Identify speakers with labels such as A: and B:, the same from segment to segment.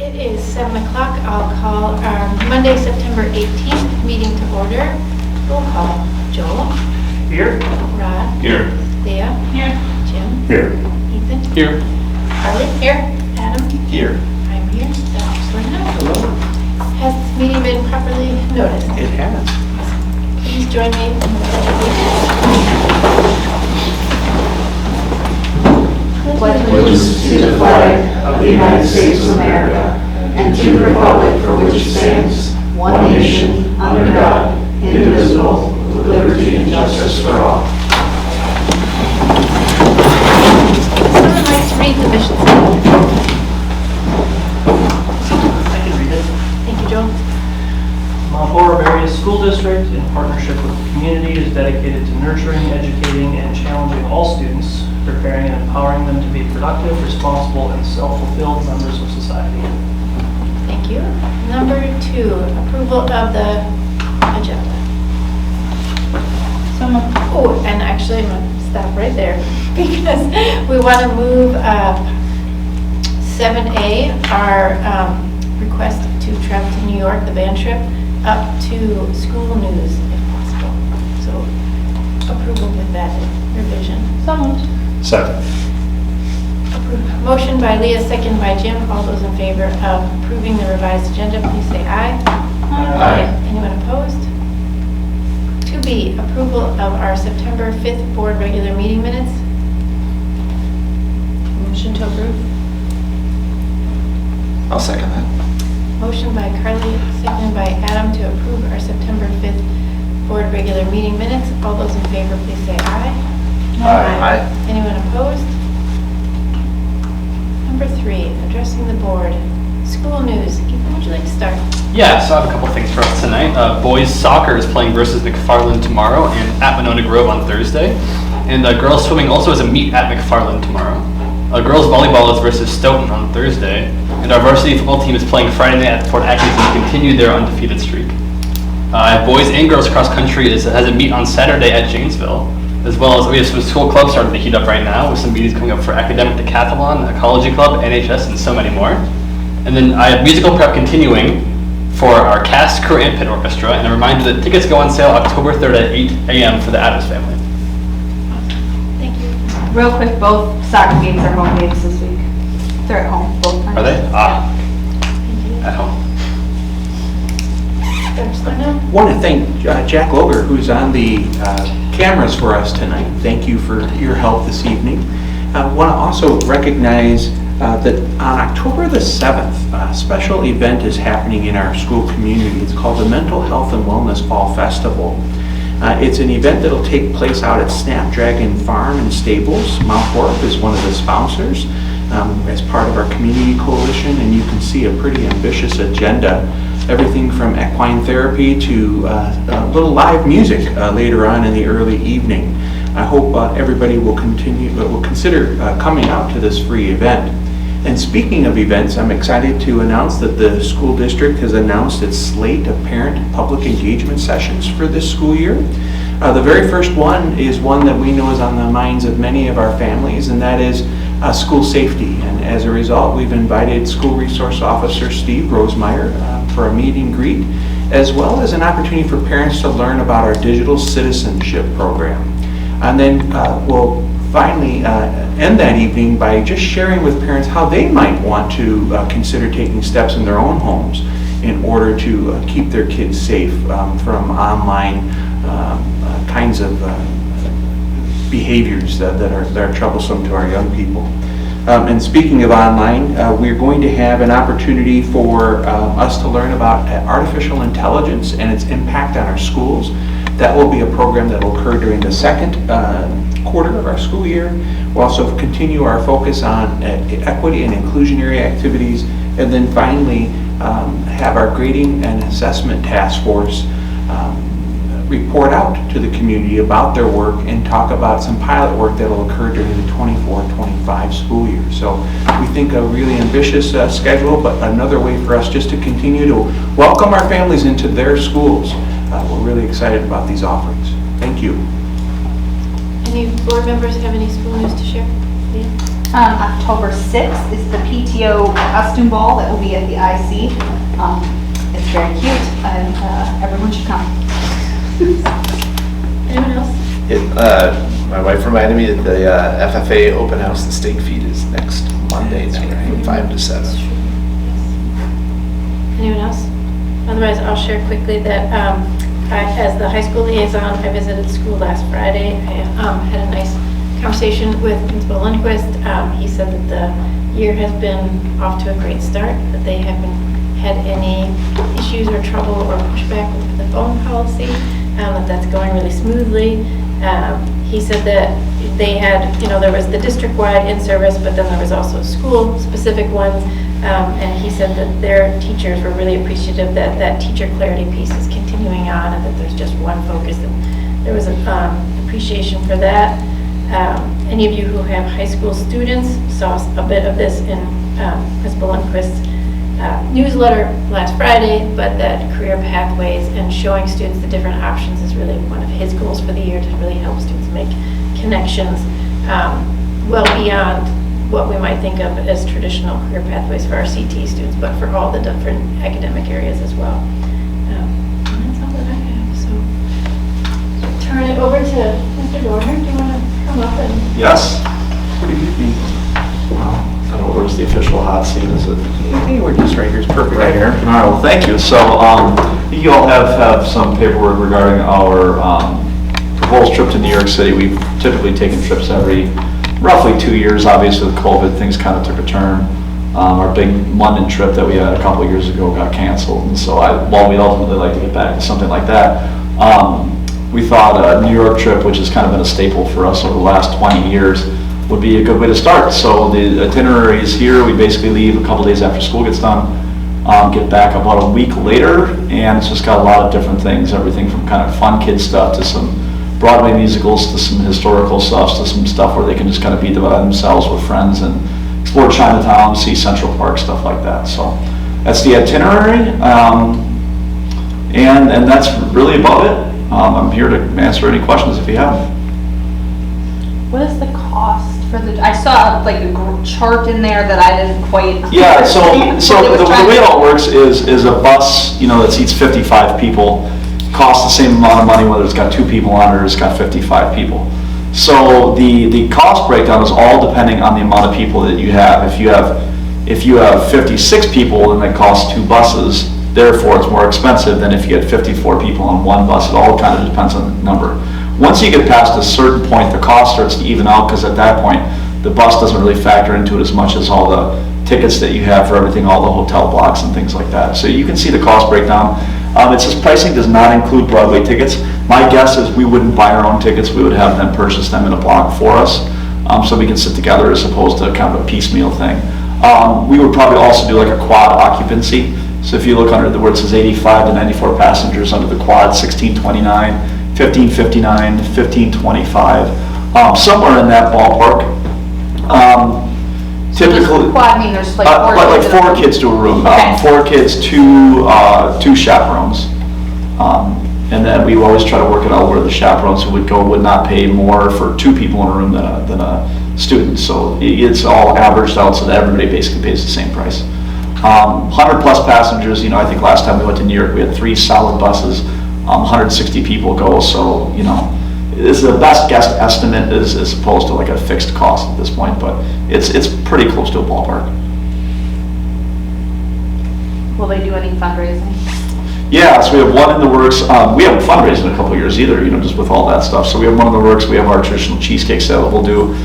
A: It is 7 o'clock. I'll call our Monday, September 18th meeting to order. Roll call. Joel?
B: Here.
A: Rod?
C: Here.
A: Leah?
D: Here.
A: Jim?
C: Here.
A: Ethan?
C: Here.
A: Harley? Here. Adam?
C: Here.
A: I'm here. Selena?
B: Hello.
A: Has this meeting been properly noticed?
B: It has.
A: Please join me in the Pledge of Allegiance.
D: Pledge allegiance to the flag of the United States of America and to the republic for which it stands, one nation, under God, indivisible, with liberty and justice for all.
A: Someone like to read the mission statement?
B: I can read it.
A: Thank you, Joel.
B: Mount Horeb Area School District, in partnership with the community, is dedicated to nurturing, educating, and challenging all students, preparing and empowering them to be productive, responsible, and self-fulfilled members of society.
A: Thank you. Number 2, approval of the agenda. Oh, and actually, I'm going to stop right there because we want to move 7A, our request to travel to New York, the band trip, up to school news if possible. So approval with that revision.
D: So moved.
C: Second.
A: Motion by Leah, second by Jim. All those in favor of approving the revised agenda, please say aye.
C: Aye.
A: Anyone opposed? 2B, approval of our September 5th board regular meeting minutes. Motion to approve.
C: I'll second that.
A: Motion by Carly, seconded by Adam to approve our September 5th board regular meeting minutes. All those in favor, please say aye.
C: Aye.
A: Anyone opposed? Number 3, addressing the board. School news. Ethan, would you like to start?
E: Yeah, so I have a couple things for us tonight. Boys soccer is playing versus McFarland tomorrow and at Monona Grove on Thursday. And girls swimming also has a meet at McFarland tomorrow. Girls volleyball is versus Stoughton on Thursday. And our varsity football team is playing Friday night at Fort Atkinson to continue their undefeated streak. Boys and girls cross country has a meet on Saturday at Janesville. As well as we have some school clubs starting to heat up right now with some meetings coming up for academic decathlon, ecology club, NHS, and so many more. And then I have musical prep continuing for our cast, crew, and pit orchestra. And a reminder that tickets go on sale October 3rd at 8 a.m. for the Adams family.
A: Thank you.
D: Real quick, both soccer games are home games this week. They're at home, both times.
E: Are they?
A: Thank you.
E: At home.
A: Dr. Selena?
F: I want to thank Jack Loger, who's on the cameras for us tonight. Thank you for your help this evening. I want to also recognize that on October the 7th, a special event is happening in our school community. It's called the Mental Health and Wellness Fall Festival. It's an event that will take place out at Snapdragon Farm and Stables. Mount Horeb is one of the sponsors as part of our community coalition, and you can see a pretty ambitious agenda. Everything from equine therapy to a little live music later on in the early evening. I hope everybody will consider coming out to this free event. And speaking of events, I'm excited to announce that the school district has announced its slate of parent public engagement sessions for this school year. The very first one is one that we know is on the minds of many of our families, and that is school safety. And as a result, we've invited School Resource Officer Steve Rosemeyer for a meet and greet, as well as an opportunity for parents to learn about our digital citizenship program. And then we'll finally end that evening by just sharing with parents how they might want to consider taking steps in their own homes in order to keep their kids safe from online kinds of behaviors that are troublesome to our young people. And speaking of online, we're going to have an opportunity for us to learn about artificial intelligence and its impact on our schools. That will be a program that will occur during the second quarter of our school year. We'll also continue our focus on equity and inclusionary activities, and then finally have our grading and assessment task force report out to the community about their work and talk about some pilot work that will occur during the 24-25 school year. So we think a really ambitious schedule, but another way for us just to continue to welcome our families into their schools. We're really excited about these offerings. Thank you.
A: Any board members have any school news to share? Leah?
G: October 6th is the PTO costume ball that will be at the IC. It's very cute, and everyone should come.
A: Anyone else?
C: My wife reminded me that the FFA open house, the steak feed is next Monday night from 5 to 7.
A: Anyone else? Otherwise, I'll share quickly that as the high school liaison, I visited school last Friday. I had a nice conversation with Principal Lundquist. He said that the year has been off to a great start, that they haven't had any issues or trouble or pushback with the phone policy, that's going really smoothly. He said that they had, there was the district-wide in-service, but then there was also school-specific ones, and he said that their teachers were really appreciative that that teacher clarity piece is continuing on and that there's just one focus, and there was an appreciation for that. Any of you who have high school students saw a bit of this in Principal Lundquist's newsletter last Friday, but that career pathways and showing students the different options is really one of his goals for the year, to really help students make connections well beyond what we might think of as traditional career pathways for our CT students, but for all the different academic areas as well. And that's all that I have. So turn it over to Mr. Dorner. Do you want to come up and?
C: Yes. Good evening. I don't know, where's the official hot seat, is it?
F: Hey, we're just right here, it's perfect.
H: Right here. All right, well, thank you. So you all have some paperwork regarding our proposed trip to New York City. We've typically taken trips every roughly 2 years. Obviously with COVID, things kind of took a turn. Our big London trip that we had a couple of years ago got canceled. And so while we'd ultimately like to get back to something like that, we thought a New York trip, which has kind of been a staple for us over the last 20 years, would be a good way to start. So the itinerary is here. We basically leave a couple days after school gets done, get back about a week later, and it's just got a lot of different things, everything from kind of fun kid stuff to some Broadway musicals to some historical stuff to some stuff where they can just kind of be by themselves with friends and explore Chinatown, see Central Park, stuff like that. So that's the itinerary, and that's really about it. I'm here to answer any questions if you have them.
G: What is the cost for I saw like a chart in there that I didn't quite.
H: Yeah, so the way it all works is a bus, that seats 55 people, costs the same amount of money whether it's got 2 people on it or it's got 55 people. So the cost breakdown is all depending on the amount of people that you have. If you have 56 people, then that costs 2 buses. Therefore, it's more expensive than if you had 54 people on one bus. It all kind of depends on the number. Once you get past a certain point, the cost starts to even out, because at that point, the bus doesn't really factor into it as much as all the tickets that you have for everything, all the hotel blocks and things like that. So you can see the cost breakdown. It says pricing does not include Broadway tickets. My guess is we wouldn't buy our own tickets. We would have them purchase them in a block for us, so we can sit together as opposed to kind of a piecemeal thing. We would probably also do like a quad occupancy. So if you look under where it says 85 to 94 passengers under the quad, 1629, 1559, 1525, somewhere in that ballpark. Typically,
G: Quad mean there's like
H: 4 kids to a room.
G: Okay.
H: 4 kids, 2 chaperones. And then we always try to work it out where the chaperones who would go would not pay more for 2 people in a room than a student. So it's all averaged out so that everybody basically pays the same price. 100 plus passengers, I think last time we went to New York, we had 3 solid buses, 160 people go, so, this is the best guess estimate as opposed to like a fixed cost at this point, but it's pretty close to a ballpark.
G: Will they do any fundraising?
H: Yeah, so we have one in the works. We haven't fundraised in a couple of years either, just with all that stuff. So we have one in the works. We have our traditional cheesecake sale that we'll do.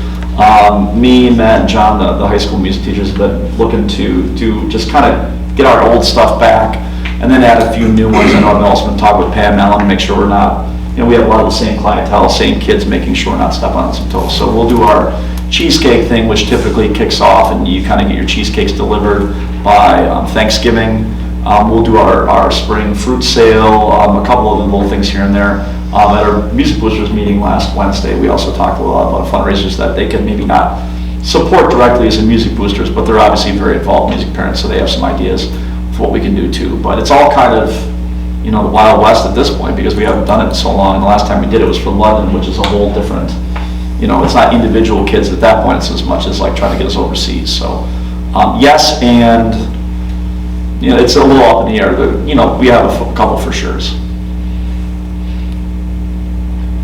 H: Me, Matt, and John, the high school music teachers, have been looking to just kind of get our old stuff back and then add a few new ones. I know I've also been talking with Pam and Ellen to make sure we're not, we have a lot of the same clientele, same kids, making sure we're not stepping on some toes. So we'll do our cheesecake thing, which typically kicks off and you kind of get your cheesecakes delivered by Thanksgiving. We'll do our spring fruit sale, a couple of little things here and there. At our Music Boosters meeting last Wednesday, we also talked a lot about fundraisers that they can maybe not support directly as a Music Boosters, but they're obviously very involved music parents, so they have some ideas of what we can do too. But it's all kind of, the Wild West at this point because we haven't done it in so long. And the last time we did it was for London, which is a whole different it's not individual kids at that point, it's as much as like trying to get us overseas. So, yes, and, it's a little up in the air. We have a couple for sure's.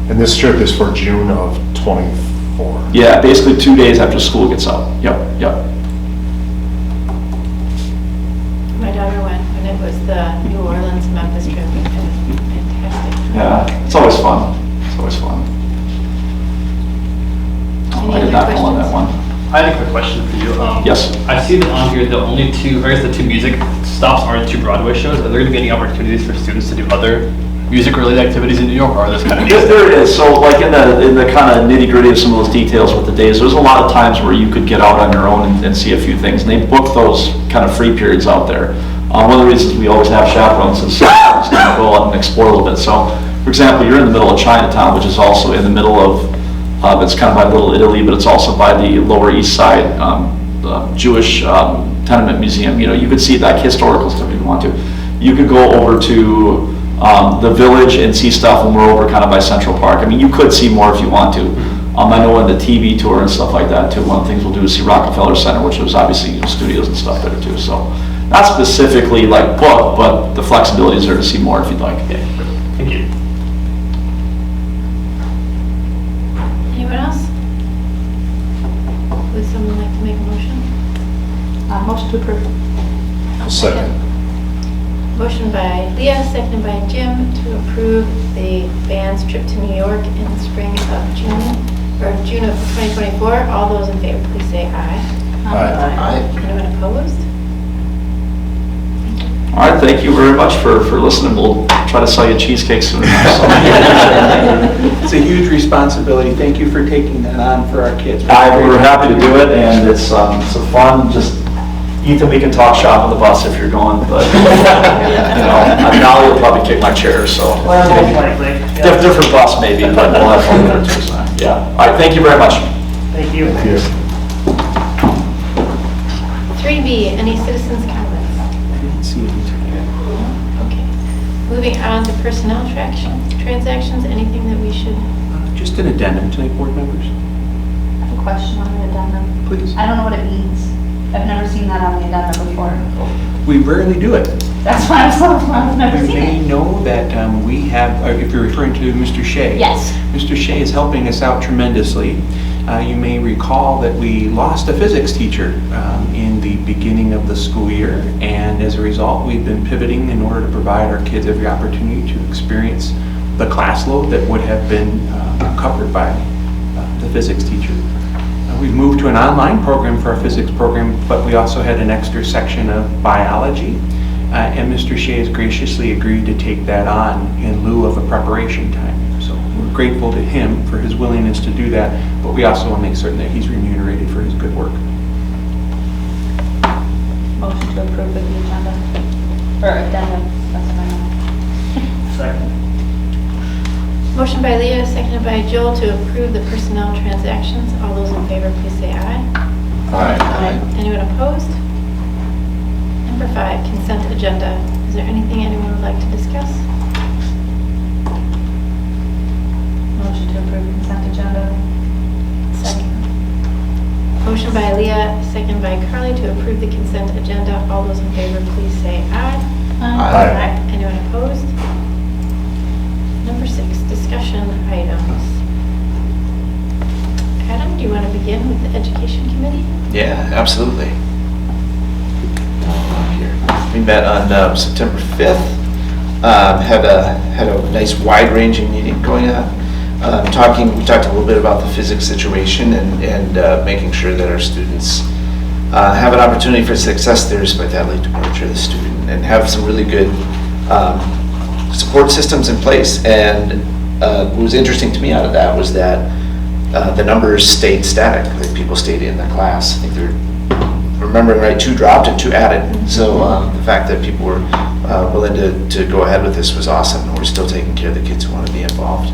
I: And this trip is for June of '24.
H: Yeah, basically 2 days after school gets out. Yep.
A: My daughter went when it was the New Orleans Memphis trip. It was fantastic.
H: Yeah, it's always fun.
A: Any
H: I did
A: other
H: not go on that
A: questions?
H: one.
E: I had a quick question for you.
H: Yes.
E: I see that on here the only two, I guess the two music stops are 2 Broadway shows. Are there going to be any opportunities for students to do other music-related activities in New York, or are this kind of?
H: Yes, there it is. So like in the kind of nitty-gritty of some of those details with the days, there's a lot of times where you could get out on your own and see a few things, and they book those kind of free periods out there. One of the reasons we always have chaperones is to go out and explore a little bit. So, for example, you're in the middle of Chinatown, which is also in the middle of, it's kind of by Little Italy, but it's also by the Lower East Side Jewish Tenement Museum. You could see like historical stuff if you want to. You could go over to the Village and see stuff when we're over kind of by Central Park. I mean, you could see more if you want to. I know on the TV tour and stuff like that too, one of the things we'll do is see Rockefeller Center, which was obviously studios and stuff there too. So not specifically like book, but the flexibility is there to see more if you'd like.
E: Yeah, thank you.
A: Anyone else? Would someone like to make a motion?
G: Motion to approve.
I: Second.
A: Motion by Leah, seconded by Jim to approve the band's trip to New York in the spring of June of 2024. All those in favor, please say aye.
I: Aye.
A: Anyone opposed?
H: All right, thank you very much for listening. We'll try to sell you cheesecake soon.
F: It's a huge responsibility. Thank you for taking that on for our kids.
H: We're happy to do it, and it's a fun, just, Ethan, we can talk shop on the bus if you're going, but, now you'll probably kick my chair, so.
B: Well, most likely. Yeah.
H: Different bus maybe, but we'll have fun with it too, so, yeah. All right, thank you very much.
B: Thank you.
A: 3B, any citizens' comments? Okay. Moving on to personnel transactions, anything that we should?
F: Just an addendum tonight, board members,
G: I have a question on the addendum.
F: please.
G: I don't know what it means. I've never seen that on the addendum before.
F: We rarely do it.
G: That's why I've never
F: You
G: seen
F: may
G: it.
F: know that we have, if you're referring to Mr. Shea.
G: Yes.
F: Mr. Shea is helping us out tremendously. You may recall that we lost a physics teacher in the beginning of the school year, and as a result, we've been pivoting in order to provide our kids every opportunity to experience the class load that would have been covered by the physics teacher. We've moved to an online program for our physics program, but we also had an extra section of biology, and Mr. Shea has graciously agreed to take that on in lieu of a preparation time. So we're grateful to him for his willingness to do that, but we also want to make certain that he's remunerated for his good work.
G: Motion to approve with the agenda, or addendum, specifying.
B: Second.
A: Motion by Leah, seconded by Joel to approve the personnel transactions. All those in favor, please say aye.
I: Aye.
A: Anyone opposed? Number 5, consent agenda. Is there anything anyone would like to discuss?
G: Motion to approve consent agenda.
A: Second. Motion by Leah, seconded by Carly to approve the consent agenda. All those in favor, please say aye.
I: Aye.
A: Anyone opposed? Number 6, discussion items. Adam, do you want to begin with the education committee?
C: Yeah, absolutely. Here. We met on September 5th. Had a nice wide-ranging meeting going on. We talked a little bit about the physics situation and making sure that our students have an opportunity for success there despite that late departure of the student, and have some really good support systems in place. And what was interesting to me out of that was that the numbers stayed static. Like people stayed in the class. I think they're remembering right, 2 dropped and 2 added. So the fact that people were willing to go ahead with this was awesome. And we're still taking care of the kids who want to be involved.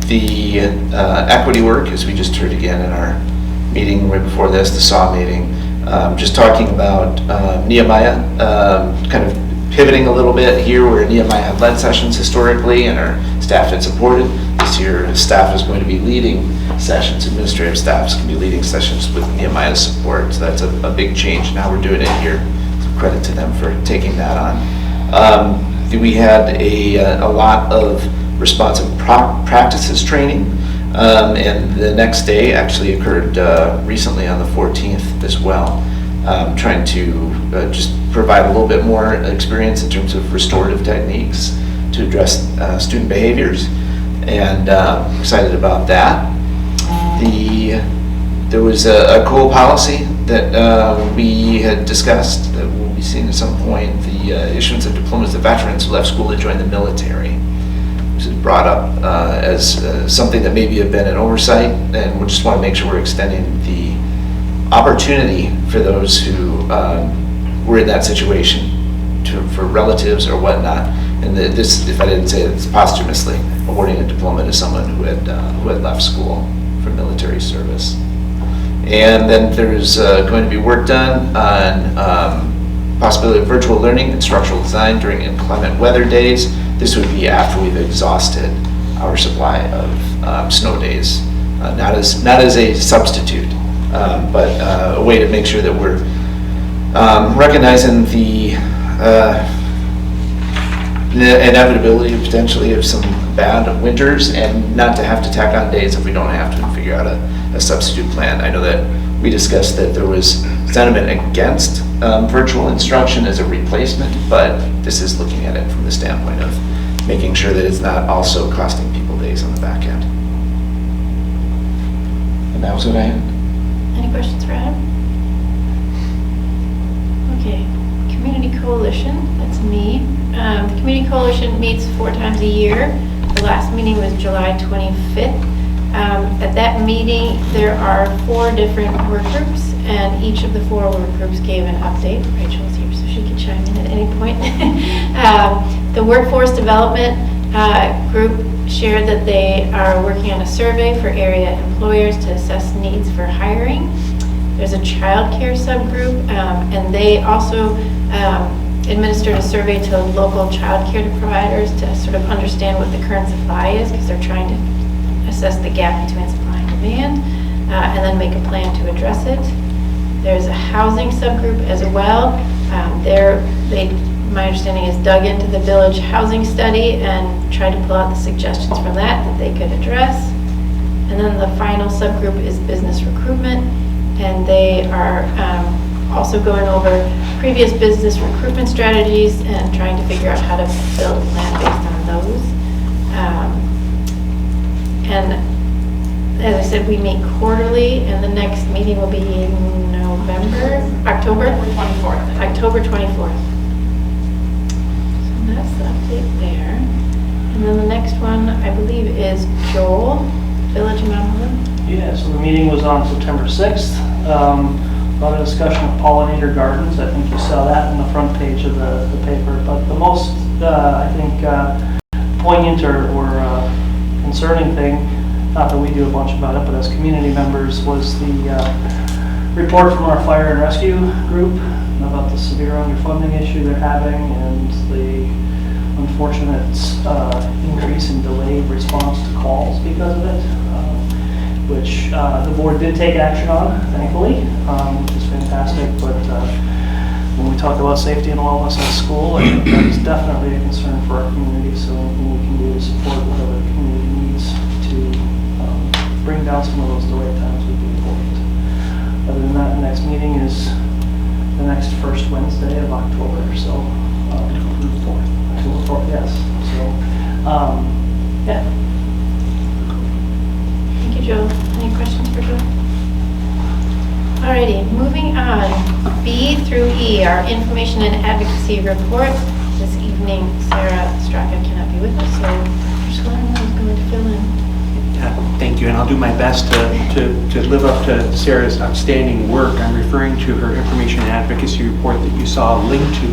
C: The equity work, as we just heard again in our meeting right before this, the SAW meeting, just talking about Nehemiah, kind of pivoting a little bit here where Nehemiah had led sessions historically and our staff had supported. This this year, staff is going to be leading sessions, administrative staff is going to be leading sessions with Nehemiah's support. So that's a big change. Now we're doing it here. So credit to them for taking that on. We had a lot of responsive practices training, and the next day actually occurred recently on the 14th as well. Trying to just provide a little bit more experience in terms of restorative techniques to address student behaviors, and excited about that. There was a cool policy that we had discussed that we'll be seeing at some point, the issuance of diplomas to veterans who left school to join the military. This is brought up as something that maybe have been an oversight, and we just want to make sure we're extending the opportunity for those who were in that situation for relatives or whatnot. And this, if I didn't say it, it's posthumously awarding a diploma to someone who had left school for military service. And then there's going to be work done on possibility of virtual learning and structural design during inclement weather days. This would be after we've exhausted our supply of snow days, not as a substitute, but a way to make sure that we're recognizing the inevitability potentially of some bad winters, and not to have to tack on days if we don't have to, and figure out a substitute plan. I know that we discussed that there was sentiment against virtual instruction as a replacement, but this is looking at it from the standpoint of making sure that it's not also costing people days on the back end. And that was what I had.
A: Any questions for Adam? Okay, Community Coalition, that's me. The Community Coalition meets 4 times a year. The last meeting was July 25th. At that meeting, there are 4 different work groups, and each of the 4 work groups gave an update. Rachel's here, so she can chime in at any point. The Workforce Development group shared that they are working on a survey for area employers to assess needs for hiring. There's a child care subgroup, and they also administered a survey to local child care providers to sort of understand what the current supply is, because they're trying to assess the gap between supply and demand, and then make a plan to address it. There's a housing subgroup as well. My understanding is dug into the village housing study and tried to pull out the suggestions from that they could address. And then the final subgroup is business recruitment, and they are also going over previous business recruitment strategies and trying to figure out how to build a plan based on those. And as I said, we meet quarterly, and the next meeting will be in October 24th. October 24th. So that's the update there. And then the next one, I believe, is Joel, Village of Mount Horeb.
B: Yeah, so the meeting was on September 6th. A lot of discussion of pollinator gardens. I think you saw that in the front page of the paper. But the most, I think, poignant or concerning thing, not that we do a bunch about it, but as community members, was the report from our fire and rescue group about the severe underfunding issue they're having and the unfortunate increase in delayed response to calls because of it, which the board did take action on, thankfully, which is fantastic. But when we talk about safety and wellness in school, I think that is definitely a concern for our community. So anything we can do to support whatever the community needs to bring down some of those delayed times would be important. Other than that, the next meeting is the next first Wednesday of October. So October 4th, yes. So yeah.
A: Thank you, Joe. Any questions for Joe? Alrighty, moving on. B through E, our information and advocacy report. This evening, Sarah Straka cannot be with us, so Dr. Salerno is going to fill in.
F: Thank you, and I'll do my best to live up to Sarah's outstanding work. I'm referring to her information and advocacy report that you saw a link to.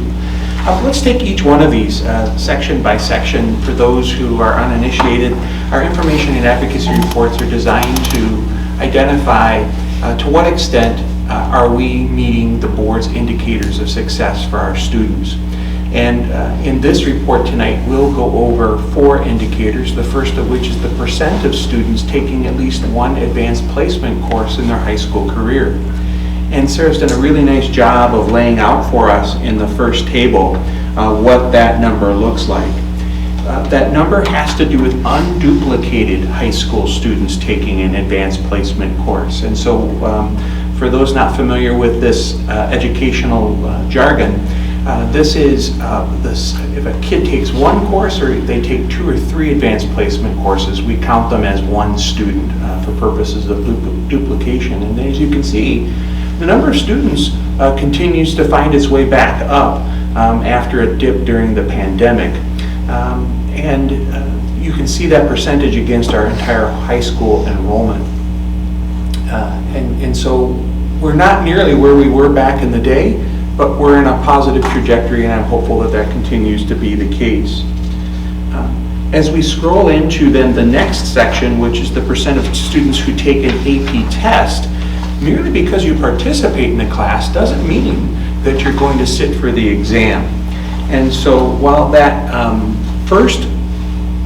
F: Let's take each one of these section by section. For those who are uninitiated, our information and advocacy reports are designed to identify to what extent are we meeting the board's indicators of success for our students. And in this report tonight, we'll go over 4 indicators, the first of which is the percent of students taking at least one advanced placement course in their high school career. And Sarah's done a really nice job of laying out for us in the first table what that number looks like. That number has to do with unduplicated high school students taking an advanced placement course. And so for those not familiar with this educational jargon, this is if a kid takes one course or they take 2 or 3 advanced placement courses, we count them as one student for purposes of duplication. And as you can see, the number of students continues to find its way back up after a dip during the pandemic. And you can see that percentage against our entire high school enrollment. And so we're not nearly where we were back in the day, but we're in a positive trajectory, and I'm hopeful that that continues to be the case. As we scroll into then the next section, which is the percent of students who take an AP test, merely because you participate in the class doesn't mean that you're going to sit for the exam. And so while that first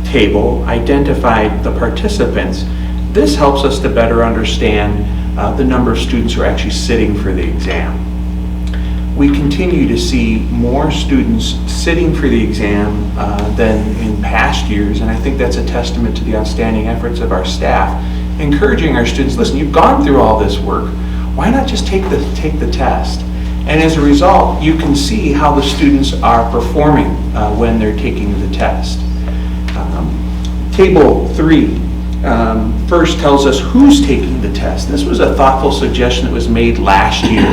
F: table identified the participants, this helps us to better understand the number of students who are actually sitting for the exam. We continue to see more students sitting for the exam than in past years, and I think that's a testament to the outstanding efforts of our staff, encouraging our students, listen, you've gone through all this work, why not just take the test? And as a result, you can see how the students are performing when they're taking the test. Table 3 first tells us who's taking the test. This was a thoughtful suggestion that was made last year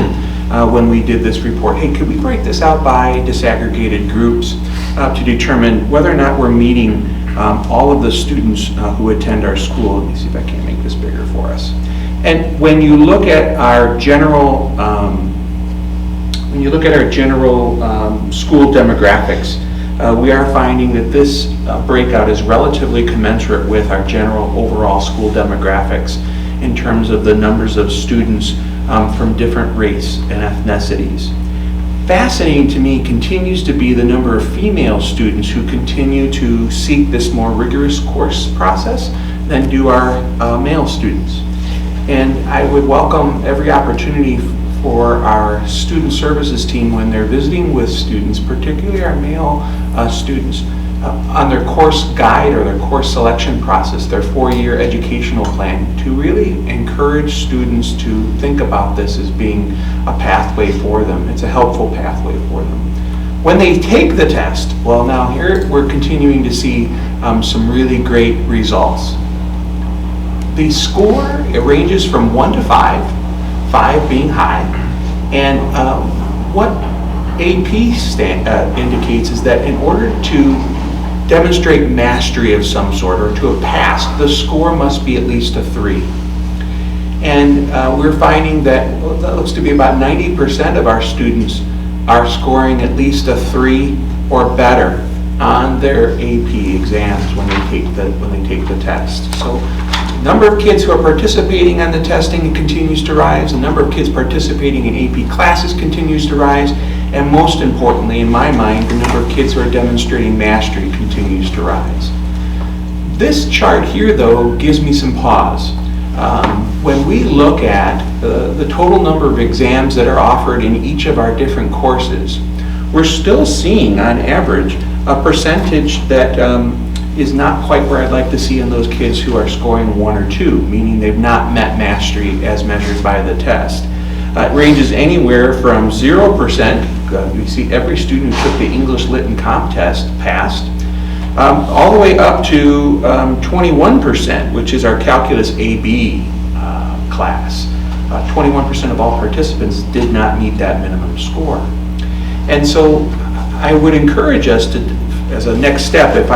F: when we did this report. Hey, could we break this out by disaggregated groups to determine whether or not we're meeting all of the students who attend our school? Let me see if I can make this bigger for us. And when you look at our general school demographics, we are finding that this breakout is relatively commensurate with our general overall school demographics in terms of the numbers of students from different race and ethnicities. Fascinating to me continues to be the number of female students who continue to seek this more rigorous course process than do our male students. And I would welcome every opportunity for our student services team when they're visiting with students, particularly our male students, on their course guide or their course selection process, their 4-year educational plan, to really encourage students to think about this as being a pathway for them. It's a helpful pathway for them. When they take the test, well, now here we're continuing to see some really great results. The score, it ranges from 1 to 5, 5 being high, and what AP indicates is that in order to demonstrate mastery of some sort or to have passed, the score must be at least a 3. And we're finding that that looks to be about 90% of our students are scoring at least a 3 or better on their AP exams when they take the test. So the number of kids who are participating on the testing continues to rise, the number of kids participating in AP classes continues to rise, and most importantly, in my mind, the number of kids who are demonstrating mastery continues to rise. This chart here, though, gives me some pause. When we look at the total number of exams that are offered in each of our different courses, we're still seeing, on average, a percentage that is not quite where I'd like to see in those kids who are scoring 1 or 2, meaning they've not met mastery as measured by the test. It ranges anywhere from 0%, you see every student who took the English Lit and Comp test passed, all the way up to 21%, which is our Calculus AB class. 21% of all participants did not meet that minimum score. And so I would encourage us to, as a next step, if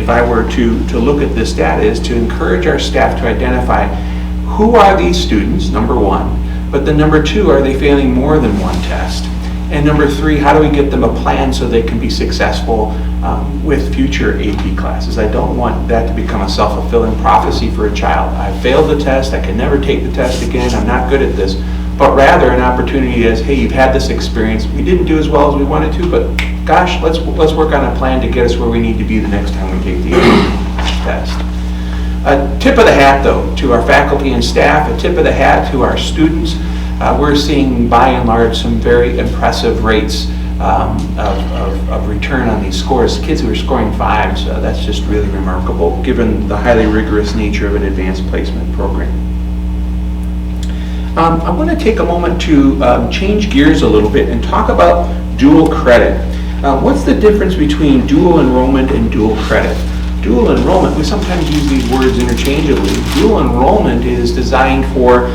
F: I were to look at this data, is to encourage our staff to identify who are these students, number 1, but then number 2, are they failing more than one test? And number 3, how do we get them a plan so they can be successful with future AP classes? I don't want that to become a self-fulfilling prophecy for a child. I failed the test, I can never take the test again, I'm not good at this. But rather an opportunity is, hey, you've had this experience, we didn't do as well as we wanted to, but gosh, let's work on a plan to get us where we need to be the next time we take the test. A tip of the hat, though, to our faculty and staff, a tip of the hat to our students. We're seeing, by and large, some very impressive rates of return on these scores. Kids who are scoring 5s, that's just really remarkable, given the highly rigorous nature of an advanced placement program. I want to take a moment to change gears a little bit and talk about dual credit. What's the difference between dual enrollment and dual credit? Dual enrollment, we sometimes use these words interchangeably. Dual enrollment is designed for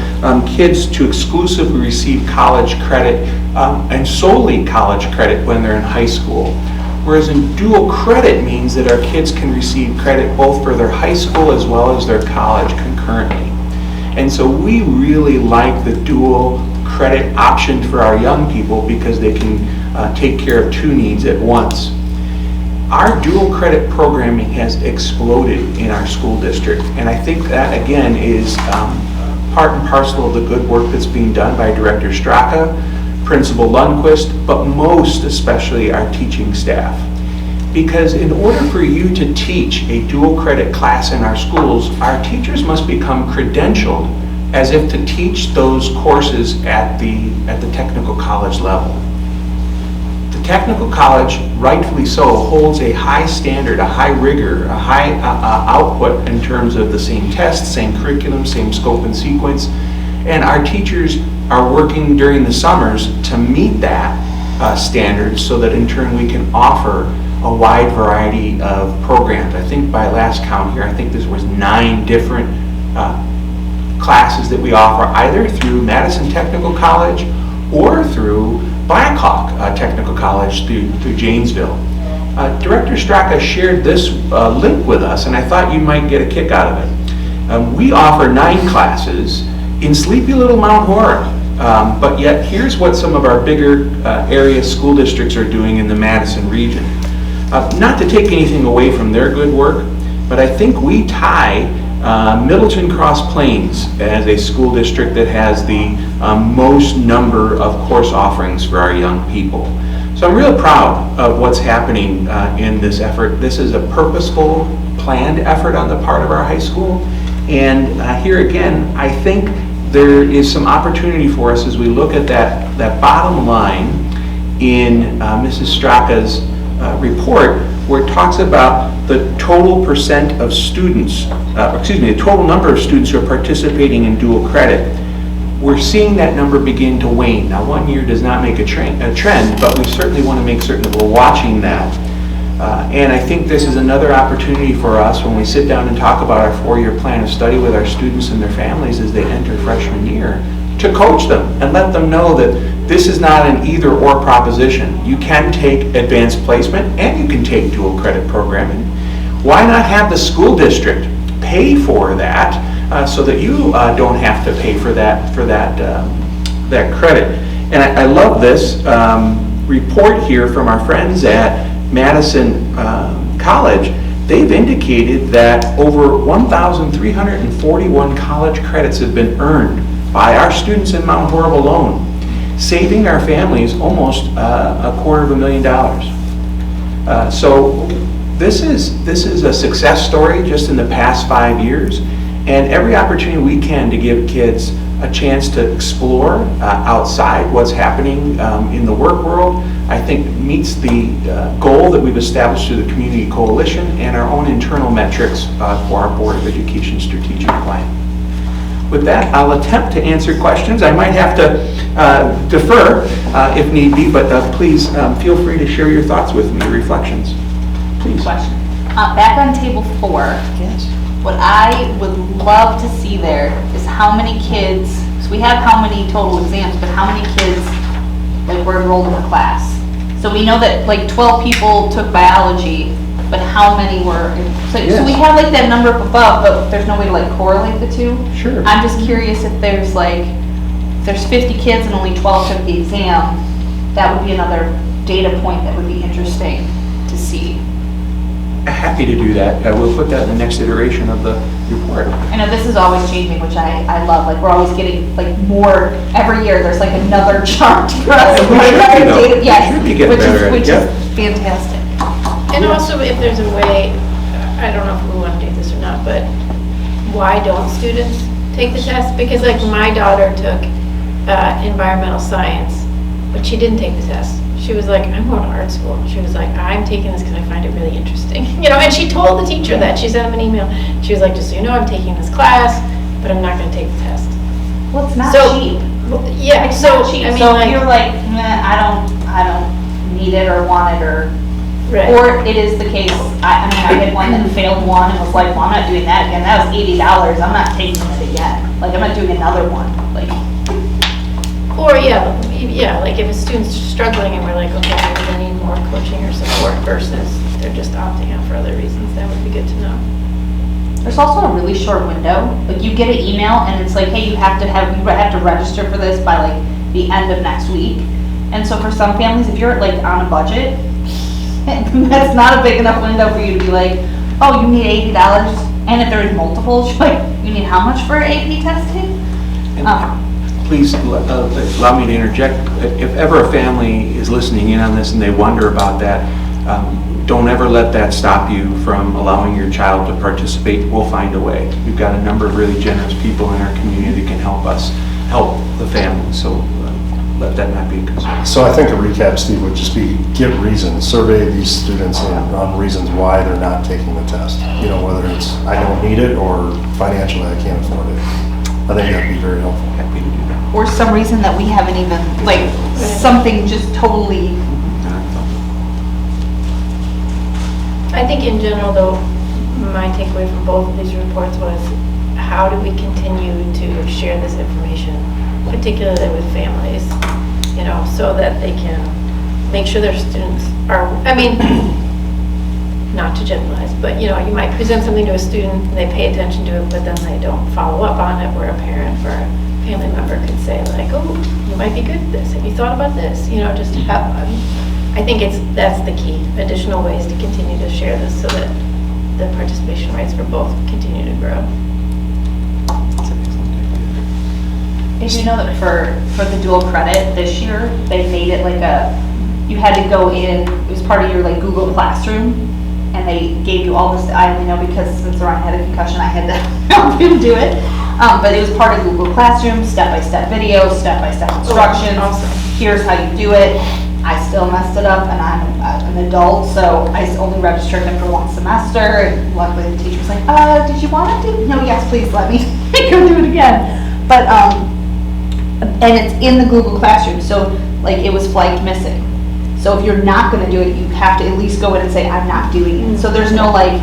F: kids to exclusively receive college credit and solely college credit when they're in high school. Whereas in dual credit means that our kids can receive credit both for their high school as well as their college concurrently. And so we really like the dual credit option for our young people because they can take care of 2 needs at once. Our dual credit programming has exploded in our school district, and I think that again is part and parcel of the good work that's being done by Director Straka, Principal Lundquist, but most especially our teaching staff. Because in order for you to teach a dual credit class in our schools, our teachers must become credentialed as if to teach those courses at the technical college level. The technical college, rightfully so, holds a high standard, a high rigor, a high output in terms of the same tests, same curriculum, same scope and sequence, and our teachers are working during the summers to meet that standard so that in turn we can offer a wide variety of programs. I think by last count here, I think this was 9 different classes that we offer either through Madison Technical College or through Blackhawk Technical College through Janesville. Director Straka shared this link with us, and I thought you might get a kick out of it. We offer 9 classes in sleepy little Mount Horeb, but yet here's what some of our bigger area school districts are doing in the Madison region. Not to take anything away from their good work, but I think we tie Middleton Cross Plains as a school district that has the most number of course offerings for our young people. So I'm real proud of what's happening in this effort. This is a purposeful, planned effort on the part of our high school. And here again, I think there is some opportunity for us as we look at that bottom line in Mrs. Straka's report, where it talks about the total percent of students, the total number of students who are participating in dual credit. We're seeing that number begin to wane. Now, 1 year does not make a trend, but we certainly want to make certain that we're watching that. And I think this is another opportunity for us when we sit down and talk about our 4-year plan of study with our students and their families as they enter freshman year, to coach them and let them know that this is not an either-or proposition. You can take advanced placement and you can take dual credit programming. Why not have the school district pay for that so that you don't have to pay for that credit? And I love this report here from our friends at Madison College. They've indicated that over 1,341 college credits have been earned by our students in Mount Horeb alone, saving our families almost $250,000. So this is a success story just in the past 5 years, and every opportunity we can to give kids a chance to explore outside what's happening in the work world, I think meets the goal that we've established through the Community Coalition and our own internal metrics for our Board of Education strategic plan. With that, I'll attempt to answer questions. I might have to defer if need be, but please feel free to share your thoughts with me, reflections. Please.
G: Question. Back on table 4.
F: Yes.
G: What I would love to see there is how many kids, so we have how many total exams, but how many kids were enrolled in the class. So we know that 12 people took biology, but how many were, so we have that number up above, but there's no way to correlate the two.
F: Sure.
G: I'm just curious if there's there's 50 kids and only 12 took the exam, that would be another data point that would be interesting to see.
F: Happy to do that. We'll put that in the next iteration of the report.
G: I know this is always changing, which I love. We're always getting more every year. There's another chart for us.
F: We should be, though.
G: Yes,
F: We should be. to get better at it.
G: Which
F: Yep.
G: is fantastic.
A: And also, if there's a way, I don't know if we want to do this or not, but why don't students take the test? Because like my daughter took environmental science, but she didn't take the test. She was like, I'm going to art school. She was like, I'm taking this because I find it really interesting. You know, and she told the teacher that. She sent him an email. She was like, just so you know, I'm taking this class, but I'm not going to take the test.
G: Well, it's not
A: So,
G: cheap.
A: Yeah,
G: It's
A: so,
G: not cheap.
A: I mean,
G: So if you're like, I don't need it or want it or,
A: right.
G: or it is the case, I mean, I had one that failed one and was like, well, I'm not doing that again. That was $80. I'm not taking it again. Like, I'm not doing another one. Like,
A: Or, yeah, like if a student's struggling and we're like, okay, maybe they need more coaching or support versus they're just opting out for other reasons, that would be good to know.
G: there's also a really short window. Like, you get an email and it's like, hey, you have to register for this by like the end of next week. And so for some families, if you're like on a budget, that's not a big enough window for you to be like, oh, you need $80. And if there's multiples, you're like, you need how much for AP testing?
F: Please allow me to interject. If ever a family is listening in on this and they wonder about that, don't ever let that stop you from allowing your child to participate. We'll find a way. We've got a number of really generous people in our community that can help us help the family. So let that not be a concern.
I: So I think a recap, Steve, would just be give reasons, survey these students on reasons why they're not taking the test. You know, whether it's I don't need it or financially I can't afford it. I think that'd be very helpful.
F: Happy to do that.
G: Or some reason that we haven't even, like, something just totally,
A: I think in general, though, my takeaway from both of these reports was how do we continue to share this information, particularly with families, you know, so that they can make sure their students are, I mean, not to generalize, but you know, you might present something to a student and they pay attention to it, but then they don't follow up on it, where a parent or a family member could say like, oh, you might be good at this. Have you thought about this? You know, just have, I think that's the key, additional ways to continue to share this so that the participation rates for both continue to grow.
G: did you know that for the dual credit this year, they made it like you had to go in, it was part of your like Google Classroom, and they gave you all this, I only know because since Ryan had a concussion, I had to help him do it. But it was part of Google Classroom, step-by-step videos, step-by-step instructions.
A: Awesome.
G: Here's how you do it. I still messed it up, and I'm an adult, so I only registered him for one semester. And luckily, the teacher was like, "Did you want to do?" No, yes, please let me go do it again. But and it's in the Google Classroom, so like it was flagged missing. So if you're not going to do it, you have to at least go in and say, "I'm not doing it." So there's no like,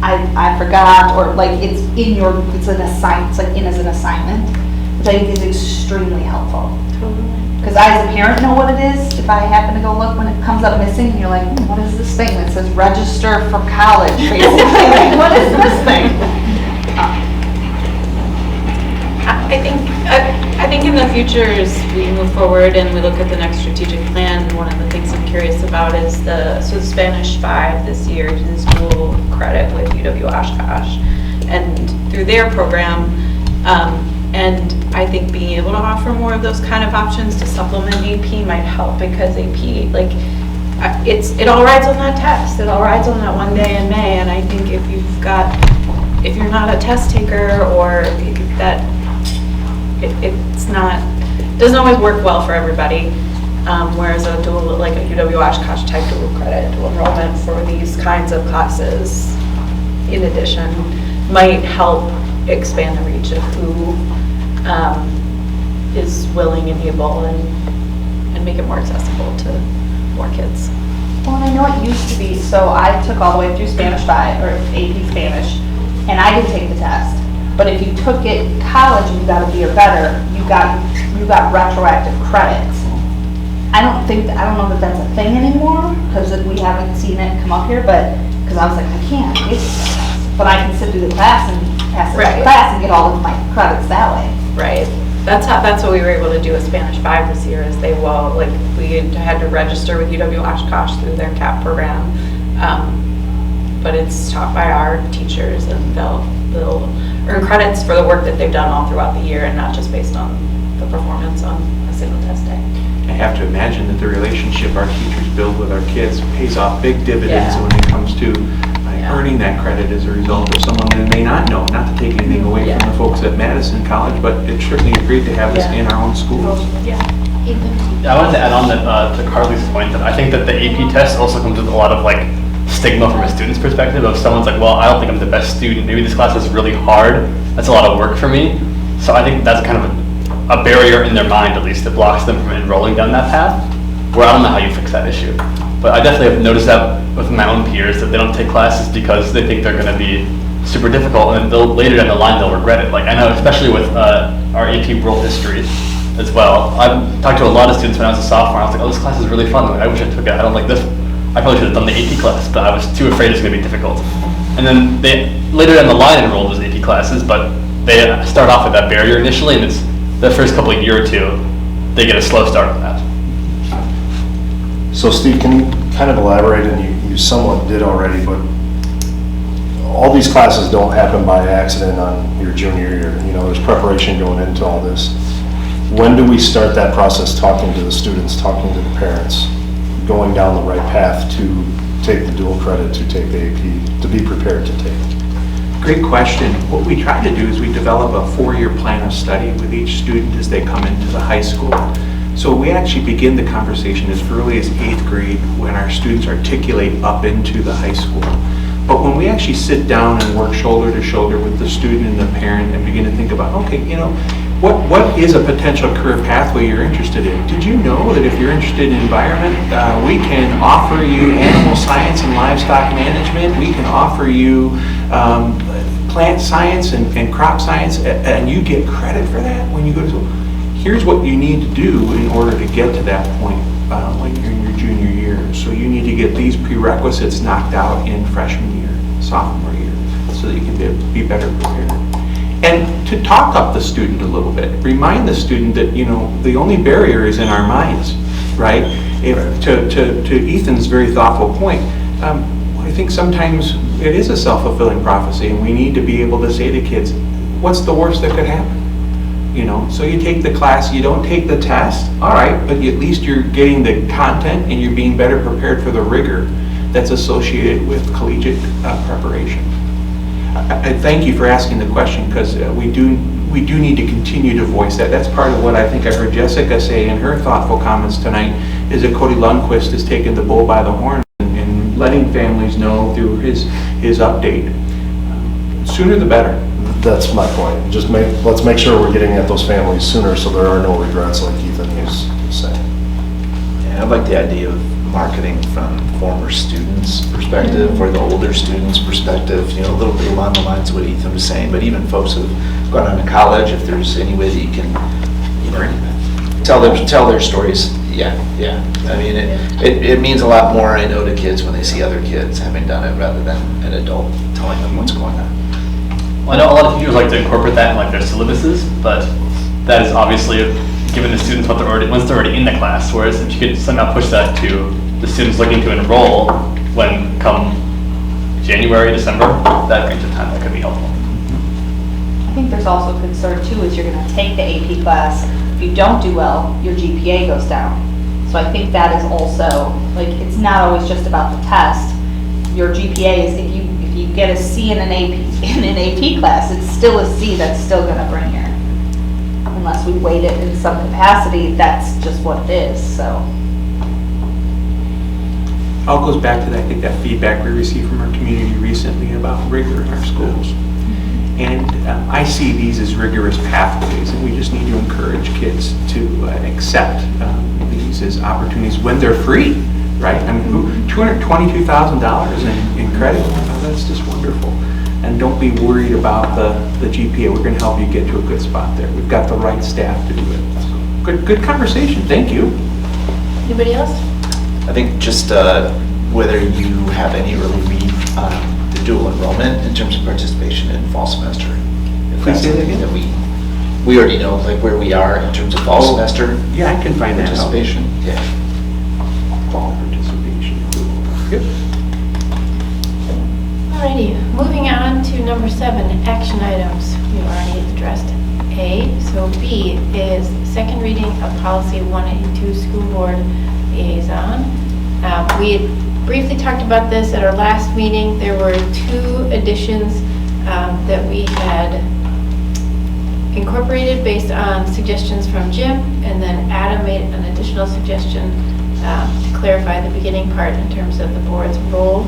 G: I forgot, or like it's an assignment. It's like in as an assignment, which I think is extremely helpful.
A: Totally.
G: Because I, as a parent, know what it is. If I happen to go look when it comes up missing, and you're like, what is this thing that says register for college? Basically, like, what is this thing?
J: I think in the future, as we move forward and we look at the next strategic plan, one of the things I'm curious about is the Spanish 5 this year is dual credit with UW-Oshkosh and through their program. And I think being able to offer more of those kind of options to supplement AP might help, because AP, like, it all rides on that test. It all rides on that one day in May. And I think if you're not a test taker, or that it doesn't always work well for everybody. Whereas a dual, like a UW-Oshkosh type dual credit, dual enrollment for these kinds of classes, in addition, might help expand the reach of who is willing and able, and make it more accessible to more kids.
G: Well, and I know it used to be, so I took all the way through Spanish 5, or AP Spanish, and I didn't take the test. But if you took it in college and you got a B or better, you got retroactive credits. I don't know that that's a thing anymore, because we haven't seen it come up here, but, because I was like, I can't take this. But I can sit through the class and pass the class and get all of my credits that way.
J: Right. That's what we were able to do with Spanish 5 this year, is we had to register with UW-Oshkosh through their CAP program. But it's taught by our teachers, and they'll earn credits for the work that they've done all throughout the year, and not just based on the performance on a single test day.
F: have to imagine that the relationship our teachers build with our kids pays off big dividends
J: Yeah.
F: when it comes to earning that credit as a result of someone that may not know, not to take anything away from the folks at Madison College, but it certainly is great to have this in our own schools.
J: Yeah.
A: Ethan?
E: I wanted to add on that, to Carly's point, that I think that the AP test also comes with a lot of like stigma from a student's perspective of someone's like, well, I don't think I'm the best student. Maybe this class is really hard. That's a lot of work for me. So I think that's kind of a barrier in their mind, at least, that blocks them from enrolling down that path, where I don't know how you fix that issue. But I definitely have noticed that with my own peers, that they don't take classes because they think they're going to be super difficult, and then later down the line they'll regret it. Like I know, especially with our AP World History as well. I've talked to a lot of students when I was a sophomore. I was like, oh, this class is really fun. I wish I took it. I don't like this. I probably should have done the AP class, but I was too afraid it's going to be difficult. And then they later down the line enrolled those AP classes, but they start off with that barrier initially, and it's the first couple of year or two, they get a slow start on that.
I: So Steve, can you kind of elaborate, and you somewhat did already, but all these classes don't happen by accident on your junior year. You know, there's preparation going into all this. When do we start that process, talking to the students, talking to the parents, going down the right path to take the dual credit, to take the AP, to be prepared to take it?
F: Great question. What we try to do is we develop a 4-year plan of study with each student as they come into the high school. So we actually begin the conversation as early as 8th grade when our students articulate up into the high school. But when we actually sit down and work shoulder to shoulder with the student and the parent and begin to think about, okay, you know, what is a potential career pathway you're interested in? Did you know that if you're interested in environment, we can offer you animal science and livestock management, we can offer you plant science and crop science, and you get credit for that when you go to school? Here's what you need to do in order to get to that point when you're in your junior year. So you need to get these prerequisites knocked out in freshman year, sophomore year, so that you can be better prepared. And to talk up the student a little bit, remind the student that, you know, the only barrier is in our minds, right? To Ethan's very thoughtful point, I think sometimes it is a self-fulfilling prophecy, and we need to be able to say to kids, what's the worst that could happen? You know, so you take the class, you don't take the test, all right, but at least you're getting the content and you're being better prepared for the rigor that's associated with collegiate preparation. I thank you for asking the question, because we do need to continue to voice that. That's part of what I think I heard Jessica say in her thoughtful comments tonight, is that Cody Lundquist has taken the bull by the horn and letting families know through his update. Sooner the better.
I: That's my point. Let's make sure we're getting at those families sooner so there are no regrets, like Ethan was saying.
C: Yeah, I like the idea of marketing from former students' perspective or the older students' perspective, you know, a little bit along the lines of what Ethan was saying, but even folks who have gone on to college, if there's any way that you can, you know, tell their stories. Yeah. I mean, it means a lot more, I know, to kids when they see other kids having done it rather than an adult telling them what's going on.
E: Well, I know a lot of teachers like to incorporate that in like their syllabuses, but that is obviously giving the students what once they're already in the class. Whereas if you could somehow push that to the students looking to enroll when come January, December, that range of time, that could be helpful.
G: I think there's also a concern too, is you're gonna take the AP class. If you don't do well, your GPA goes down. So I think that is also, like, it's not always just about the test. Your GPA is, if you get a C in an AP class, it's still a C that's still gonna bring you. Unless we weight it in some capacity, that's just what it is, so.
F: All goes back to that, I think, that feedback we received from our community recently about rigor in our schools. And I see these as rigorous pathways, and we just need to encourage kids to accept these as opportunities when they're free, right? I mean, $222,000 in credit, that's just wonderful. And don't be worried about the GPA. We're going to help you get to a good spot there. We've got the right staff to do it. So, good conversation. Thank you.
A: Anybody else?
C: I think just whether you have any early read on the dual enrollment in terms of participation in fall semester.
F: Please say that again.
C: That we already know like where we are in terms of fall semester.
F: Yeah, I can find that out.
C: Participation. Yeah.
F: Fall participation. Yep.
A: Alrighty, moving on to number 7, action items. We already addressed A. So B is second reading of policy 182, school board liaison. We had briefly talked about this at our last meeting. There were 2 additions that we had incorporated based on suggestions from Jim, and then Adam made an additional suggestion to clarify the beginning part in terms of the board's role.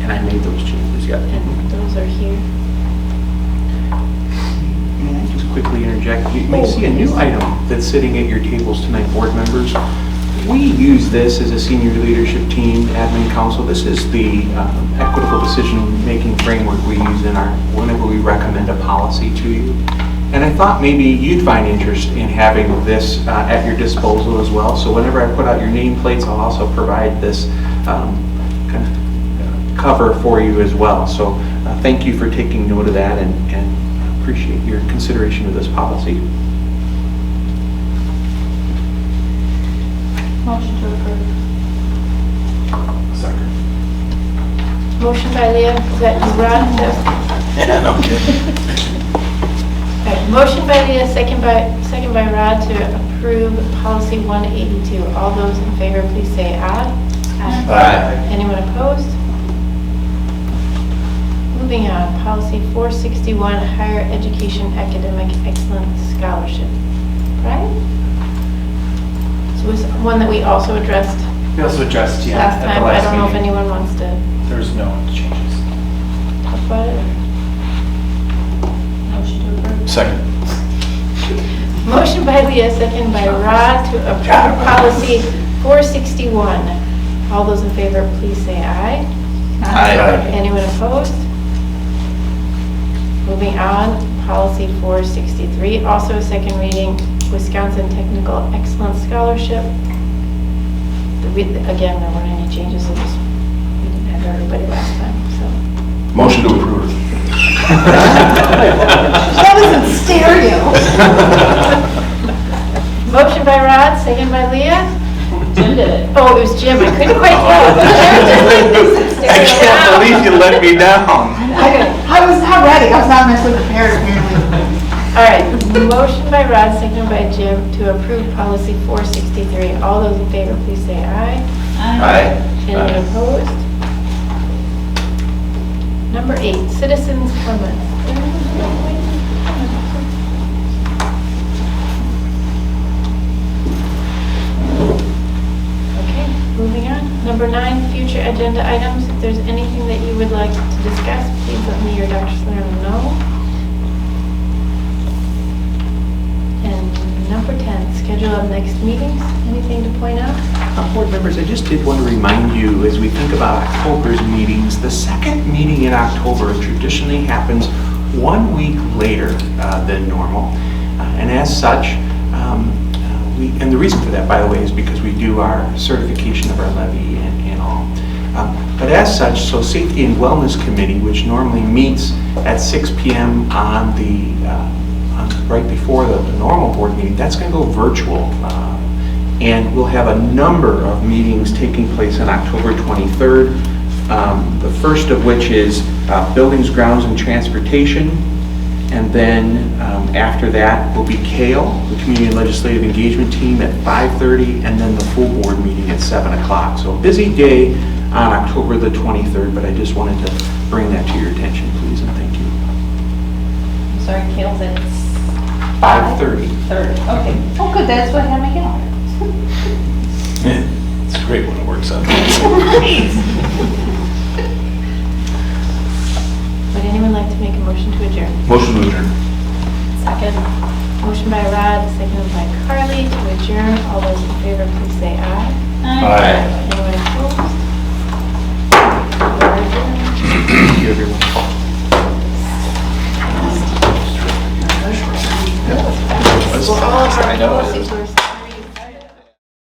F: And I made those changes, yeah.
A: And those are here.
F: May I just quickly interject? You may see a new item that's sitting at your tables tonight, board members. We use this as a senior leadership team, admin council. This is the equitable decision-making framework we use whenever we recommend a policy to you. And I thought maybe you'd find interest in having this at your disposal as well. So whenever I put out your nameplates, I'll also provide this kind of cover for you as well. So thank you for taking note of that, and appreciate your consideration of this policy.
G: Motion to approve.
I: Second.
A: Motion by Leah, is that you, Rod?
C: Yeah, okay.
A: Alright, motion by Leah, second by Rod to approve policy 182. All those in favor, please say aye.
C: Aye.
A: Anyone opposed? Moving on, policy 461, higher education academic excellence scholarship. Right? So it was one that we also addressed
K: We also addressed, yeah,
A: last
K: at the
A: time. I
K: last
A: don't know if
K: meeting.
A: anyone wants to
K: There's no changes.
A: talk about it.
G: Motion to approve.
C: Second.
A: Motion by Leah, second by Rod to approve policy 461. All those in favor, please say aye.
C: Aye.
A: Anyone opposed? Moving on, policy 463, also a second reading, Wisconsin Technical Excellence Scholarship. Again, there weren't any changes, we didn't have everybody last time, so.
C: Motion to approve.
D: That was in stereo.
A: Motion by Rod, second by Leah.
G: Jim did it.
A: Oh, it was Jim, I couldn't quite tell.
F: I can't believe you let me down.
D: I was not ready. I was not mentally prepared, apparently.
A: All right, motion by Rod, seconded by Jim to approve policy 463. All those in favor, please say aye.
C: Aye.
A: Anyone opposed? Number 8, citizens' comments. Okay, moving on. Number 9, future agenda items. If there's anything that you would like to discuss, please let me or Dr. Salerno know. And number 10, schedule of next meetings. Anything to point out?
F: Board members, I just did want to remind you, as we think about October's meetings, the second meeting in October traditionally happens 1 week later than normal. And as such, and the reason for that, by the way, is because we do our certification of our levy and all. But as such, so Safety and Wellness Committee, which normally meets at 6 p.m. on right before the normal board meeting, that's going to go virtual. And we'll have a number of meetings taking place on October 23rd. The first of which is Buildings, Grounds, and Transportation. And then after that will be CALE, the Community and Legislative Engagement Team, at 5:30, and then the full board meeting at 7 o'clock. So a busy day on October the 23rd, but I just wanted to bring that to your attention, please, and thank you.
G: I'm sorry, Kale's at
F: 5:30.
G: 30, okay. Oh, good, that's what I had my calendar.
C: It's great when it works out.
A: Would anyone like to make a motion to adjourn?
C: Motion to adjourn.
A: Second. Motion by Rod, seconded by Carly to adjourn. All those in favor, please say aye.
C: Aye.
A: Anyone opposed? We're adjourned.
F: Thank you, everyone.
A: Well, all of our
C: I know it
A: policies
C: is.
A: were